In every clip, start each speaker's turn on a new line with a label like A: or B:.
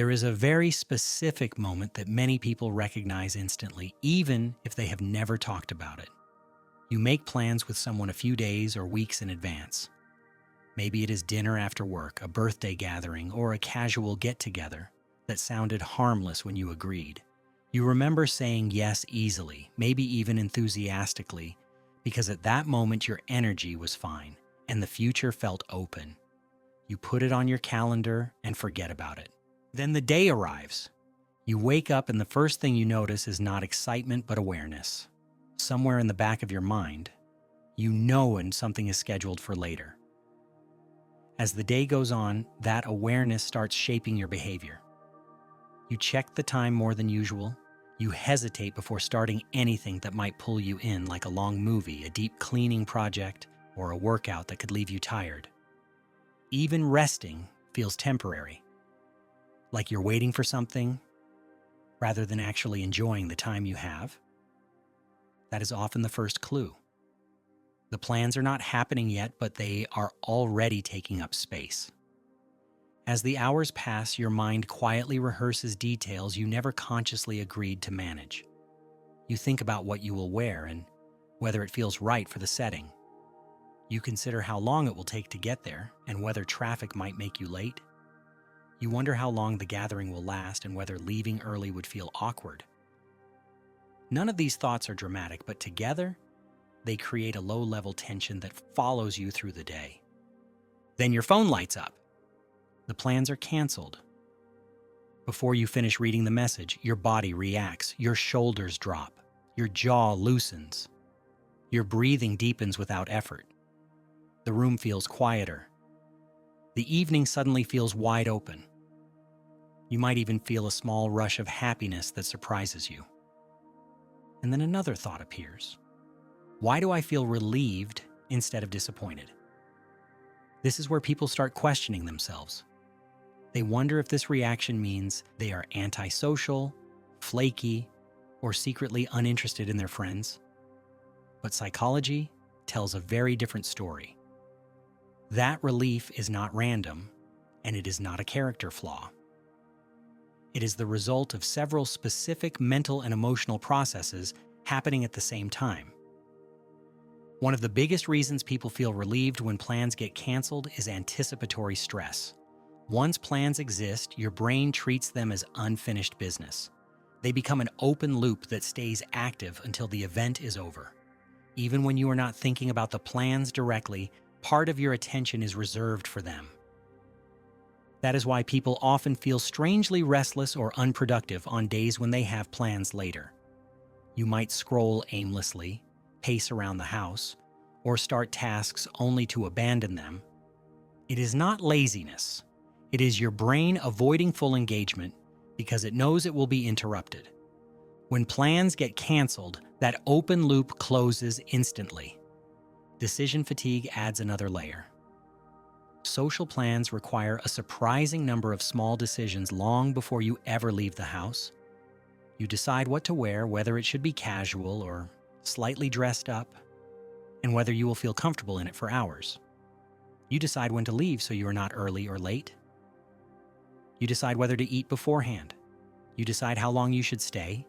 A: There is a very specific moment that many people recognize instantly, even if they have never talked about it. You make plans with someone a few days or weeks in advance. Maybe it is dinner after work, a birthday gathering, or a casual get-together that sounded harmless when you agreed. You remember saying yes easily, maybe even enthusiastically, because at that moment your energy was fine and the future felt open. You put it on your calendar and forget about it. Then the day arrives. You wake up and the first thing you notice is not excitement but awareness. Somewhere in the back of your mind, you know when something is scheduled for later. As the day goes on, that awareness starts shaping your behavior. You check the time more than usual. You hesitate before starting anything that might pull you in, like a long movie, a deep cleaning project, or a workout that could leave you tired. Even resting feels temporary, like you're waiting for something rather than actually enjoying the time you have. That is often the first clue. The plans are not happening yet, but they are already taking up space. As the hours pass, your mind quietly rehearses details you never consciously agreed to manage. You think about what you will wear and whether it feels right for the setting. You consider how long it will take to get there and whether traffic might make you late. You wonder how long the gathering will last and whether leaving early would feel awkward. None of these thoughts are dramatic, but together, they create a low-level tension that follows you through the day. Then your phone lights up. The plans are canceled. Before you finish reading the message, your body reacts, your shoulders drop, your jaw loosens, your breathing deepens without effort. The room feels quieter. The evening suddenly feels wide open. You might even feel a small rush of happiness that surprises you. And then another thought appears. Why do I feel relieved instead of disappointed? This is where people start questioning themselves. They wonder if this reaction means they are antisocial, flaky, or secretly uninterested in their friends. But psychology tells a very different story. That relief is not random, and it is not a character flaw. It is the result of several specific mental and emotional processes happening at the same time. One of the biggest reasons people feel relieved when plans get canceled is anticipatory stress. Once plans exist, your brain treats them as unfinished business. They become an open loop that stays active until the event is over. Even when you are not thinking about the plans directly, part of your attention is reserved for them. That is why people often feel strangely restless or unproductive on days when they have plans later. You might scroll aimlessly, pace around the house, or start tasks only to abandon them. It is not laziness. It is your brain avoiding full engagement because it knows it will be interrupted. When plans get canceled, that open loop closes instantly. Decision fatigue adds another layer. Social plans require a surprising number of small decisions long before you ever leave the house. You decide what to wear, whether it should be casual or slightly dressed up, and whether you will feel comfortable in it for hours. You decide when to leave so you are not early or late. You decide whether to eat beforehand. You decide how long you should stay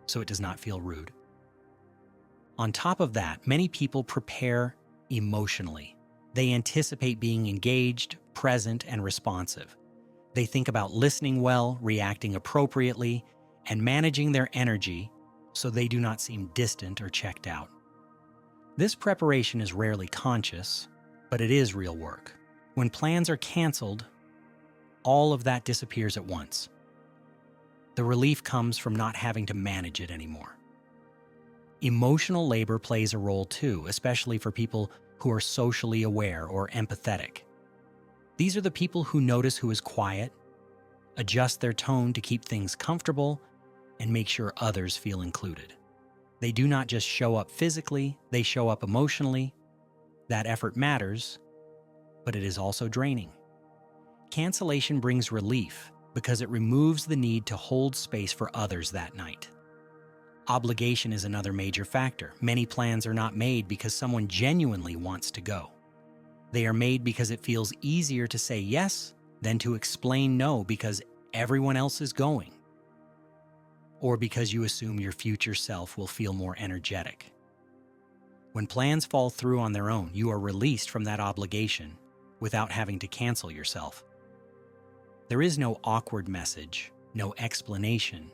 A: so it does not feel rude. On top of that, many people prepare emotionally. They anticipate being engaged, present, and responsive. They think about listening well, reacting appropriately, and managing their energy so they do not seem distant or checked out. This preparation is rarely conscious, but it is real work. When plans are canceled, all of that disappears at once. The relief comes from not having to manage it anymore. Emotional labor plays a role too, especially for people who are socially aware or empathetic. These are the people who notice who is quiet, adjust their tone to keep things comfortable, and make sure others feel included. They do not just show up physically, they show up emotionally. That effort matters, but it is also draining. Cancellation brings relief because it removes the need to hold space for others that night. Obligation is another major factor. Many plans are not made because someone genuinely wants to go. They are made because it feels easier to say yes than to explain no, because everyone else is going, or because you assume your future self will feel more energetic. When plans fall through on their own, you are released from that obligation without having to cancel yourself. There is no awkward message, no explanation,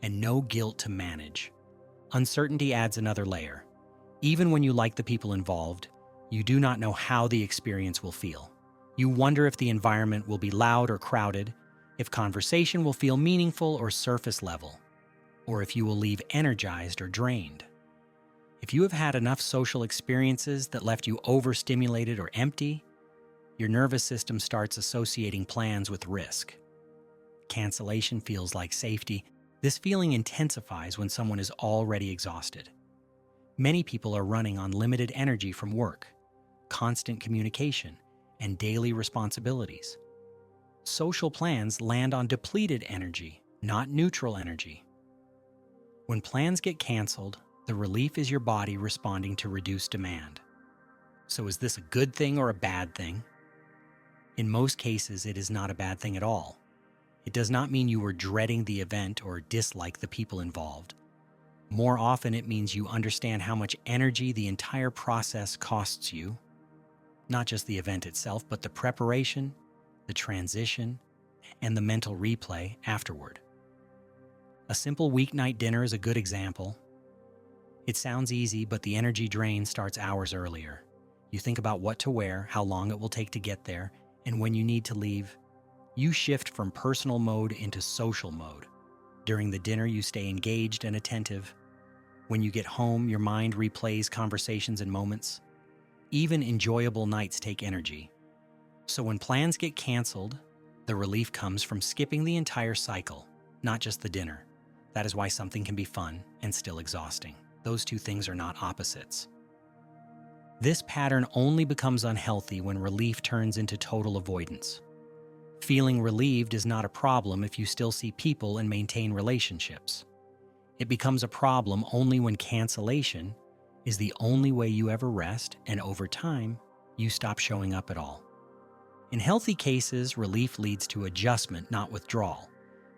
A: and no guilt to manage. Uncertainty adds another layer. Even when you like the people involved, you do not know how the experience will feel. You wonder if the environment will be loud or crowded, if conversation will feel meaningful or surface level, or if you will leave energized or drained. If you have had enough social experiences that left you overstimulated or empty, your nervous system starts associating plans with risk. Cancellation feels like safety. This feeling intensifies when someone is already exhausted. Many people are running on limited energy from work, constant communication, and daily responsibilities. Social plans land on depleted energy, not neutral energy. When plans get canceled, the relief is your body responding to reduced demand. So is this a good thing or a bad thing? In most cases, it is not a bad thing at all. It does not mean you were dreading the event or dislike the people involved. More often, it means you understand how much energy the entire process costs you. Not just the event itself, but the preparation, the transition, and the mental replay afterward. A simple weeknight dinner is a good example. It sounds easy, but the energy drain starts hours earlier. You think about what to wear, how long it will take to get there, and when you need to leave. You shift from personal mode into social mode. During the dinner, you stay engaged and attentive. When you get home, your mind replays conversations and moments. Even enjoyable nights take energy. So when plans get canceled, the relief comes from skipping the entire cycle, not just the dinner. That is why something can be fun and still exhausting. Those two things are not opposites. This pattern only becomes unhealthy when relief turns into total avoidance. Feeling relieved is not a problem if you still see people and maintain relationships. It becomes a problem only when cancellation is the only way you ever rest, and over time, you stop showing up at all. In healthy cases, relief leads to adjustment, not withdrawal.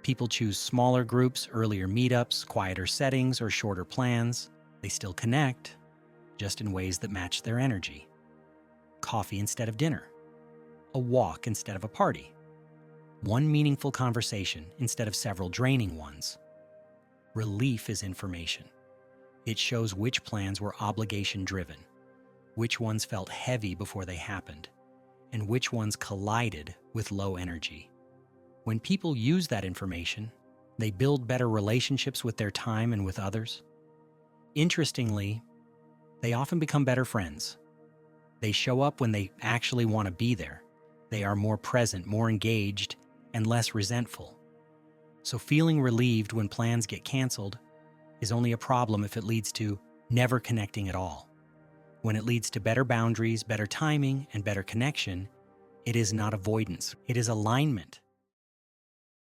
A: People choose smaller groups, earlier meetups, quieter settings, or shorter plans. They still connect, just in ways that match their energy. Coffee instead of dinner. A walk instead of a party. One meaningful conversation instead of several draining ones. Relief is information. It shows which plans were obligation-driven, which ones felt heavy before they happened, and which ones collided with low energy. When people use that information, they build better relationships with their time and with others. Interestingly, they often become better friends. They show up when they actually want to be there. They are more present, more engaged, and less resentful. So feeling relieved when plans get canceled is only a problem if it leads to never connecting at all. When it leads to better boundaries, better timing, and better connection, it is not avoidance. It is alignment.